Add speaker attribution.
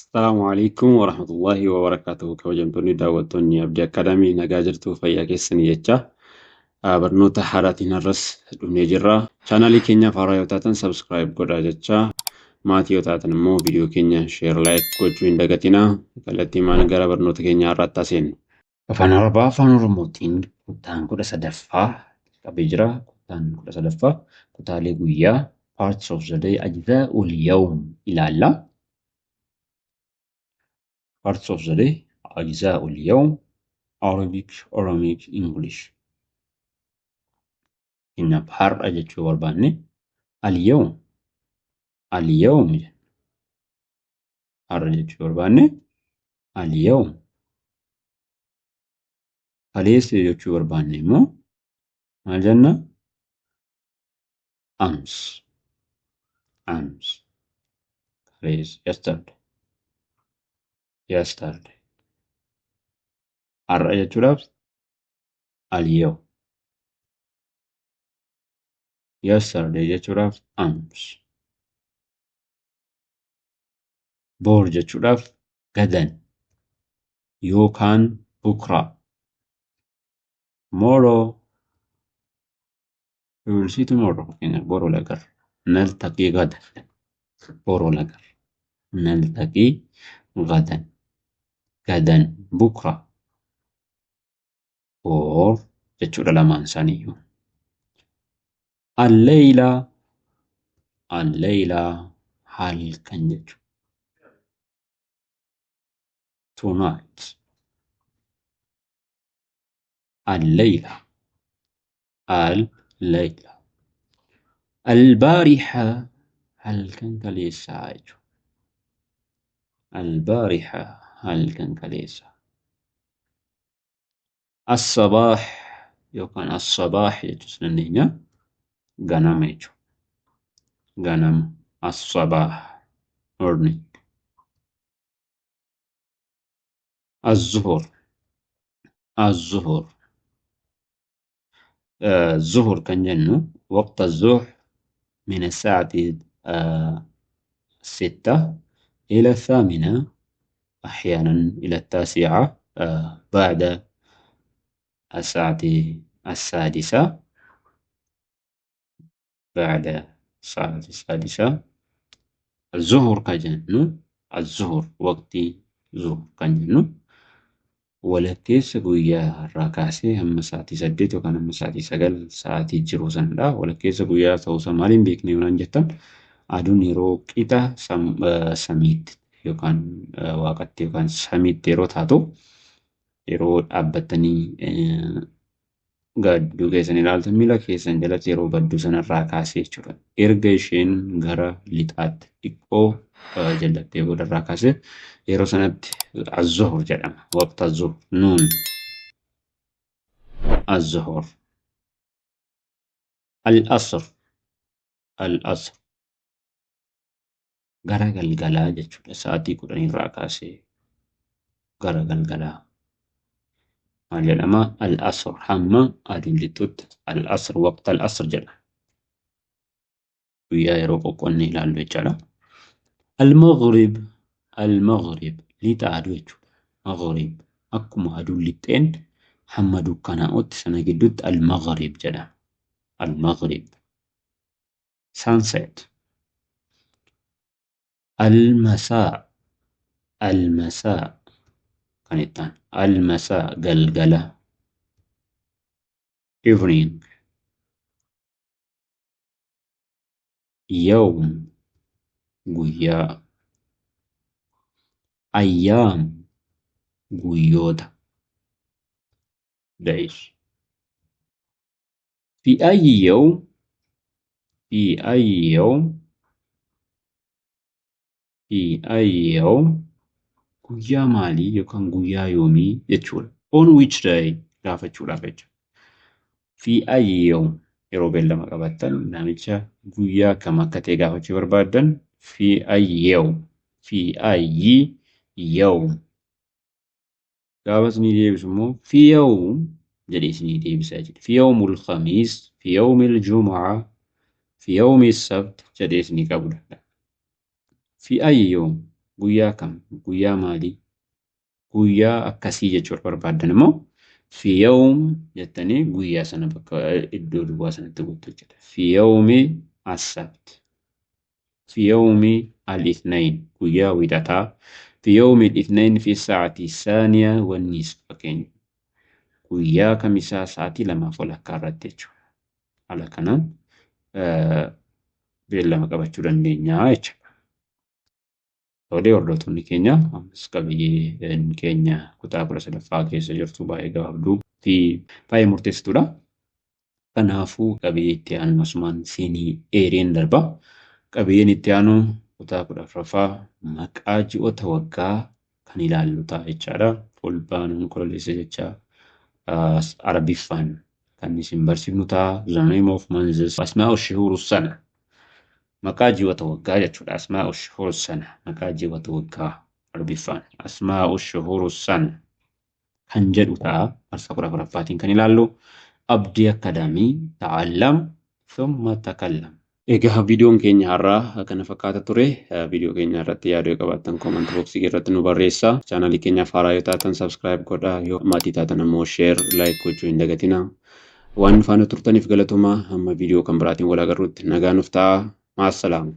Speaker 1: السلام عليكم ورحمة الله وبركاته. كوجمتوني دعوتوني أبدي أكاديمي نجاجرتو فيا كيسني يجا برنوتا حاراتين الرس دوني جرا channel كينيا فارايوتاتن سبسكرايب قد جتشا ماتيوتاتن مو فيديو كينيا شير لايك كوجوين دقتنا كالتي ما نقرا برنوتا كينيا راتاسين فانا ربا فانا رموتين كتان كودا سدفا كبجرا كتان كودا سدفا كتالي قويا parts of the day أجزاء اليوم إلى الله parts of the day أجزاء اليوم Arabic Aramaic English إن بحر أجت شو برباني اليوم اليوم بحر أجت شو برباني اليوم أليس أجت شو برباني مو الجنة أمس أمس أليس yesterday بحر أجت شو لابس اليوم yesterday أجت شو لابس أمس بور أجت شو لابس غدا يوكان بكرة tomorrow we will see tomorrow يعني بورو لقر نلتقي غدا بورو لقر نلتقي غدا غدا بكرة or jechuudha lamaan isaaniiyyuu الليلة halkan jechuudha tonight الليلة البارحة halkan kaleessaa jechuudha البارحة halkan kaleessaa الصباح يوكان الصباح يجسننينا غنم يجو غنم الصباح morning الظهر الظهر كان جنو وقت الظهر من الساعة 6 إلى 8 أحيانا إلى 9 بعد الساعة 6 بعد الساعة 6 الظهر كجنو الظهر وقتي ظهر كجنو ولكيس قويا الراكاسي هم ساعتي سديت وكان هم ساعتي سقل ساعتي جروسان لا ولكيس قويا توسا مالين بيكني ونجتن أدون يرو كيتا سميت يوكان وقت يوكان سميت يرو تاتو يرو أبتني gaddu keessan ilaaltan miila keessan jalatti yeroo badduu sanarraa kaasee jechuudha. Erga isheen gara lixaatti xiqqoo jallattee boodarraa kaasee yeroo sanatti az-zuhur jedhama. Waqta az-zuhur nuun az-zuhur al-asr gara galgalaa jechuudha. Sa'aatii 10 irraa kaasee gara galgalaa. معلما الأسر حما أدلتوت الأسر وقت الأسر جلا ويا يروقو قوني لالو جلا المغرب لتعدويتو مغرب أكو مهدو لتين حمدو كناوت سنجدوت المغرب جلا المغرب sunset المساء كانتان المساء قلقلة evening يوم قويا أيام قويودا days في أي يوم guyyaa maalii yookaan guyyaa yoomii jechuudha. On which day gaafachuudhaaf jecha. Fi ayyoom yeroo beellama qabattan namicha guyyaa kam akka ta'e gaafachuu barbaaddan fi ayyoom gaafas ni deebisu immoo fi yoom jedhee isinii deebisaa jedhe. Fi yoomul khamiis fi yoomil jumu'aa fi yoomis sabt jedhee isinii qabudha. Fi ayyoom guyyaa kam guyyaa maalii guyyaa akkasii jechuudha barbaadan immoo fi yawm jettanii guyyaa sana bakka iddoo duwwaa sanatti guutuu jechuudha. Fi yawmi as-sabt, fi yawmi al-ithnain guyyaa wiixataa, fi yawmi al-ithnain fi sa'ati thaniya wan nisf fakkeenya guyyaa kamisaa sa'aatii 2:00 irratti jechuudha. Haala kanaan beellama qabachuu dandeenya jechuudha. Tolee hordoftoonni keenya ammas qabiyyeen keenya kutaa 13ffaa keessa jirtu baay'ee gabaabduu fi baay'ee murteessituudha. Kanaafuu qabiyyee itti aanu asumaan siinii eereen darba. Qabiyyeen itti aanu kutaa 14ffaa maqaa ji'oota waggaa kan ilaallu ta'a jechaadha. Fulbaana, Onkololeessa jecha Arabiffaan kan isin barsiifnu ta'a. The name of months, asmaa'u shuhur sana. Maqaa ji'oota waggaa jechuudha. Asmaa'u shuhur sana. Maqaa ji'oota waggaa Arabiffaan. Asmaa'u shuhur sana kan jedhu ta'a. Marsaa 14ffaatiin kan ilaallu. Abdii Akkaadaamii ta'allam thumma takallam. Egaa viidiyoon keenya har'aa kana fakkaata ture. Viidiyoo keenya irratti yaada qabaattan comment boxii irratti nu barreessaa. Chaanalii keenyaaf haaraa yoo taatan subscribe godhaa. Yoo maatii taatan ammoo share, like gochuu hin dagatinaa. Waan faana turtaniif galatoomaa. Amma viidiyoo kan biraatiin wal agarruutti nagaa nuuf ta'a. Maasalaam.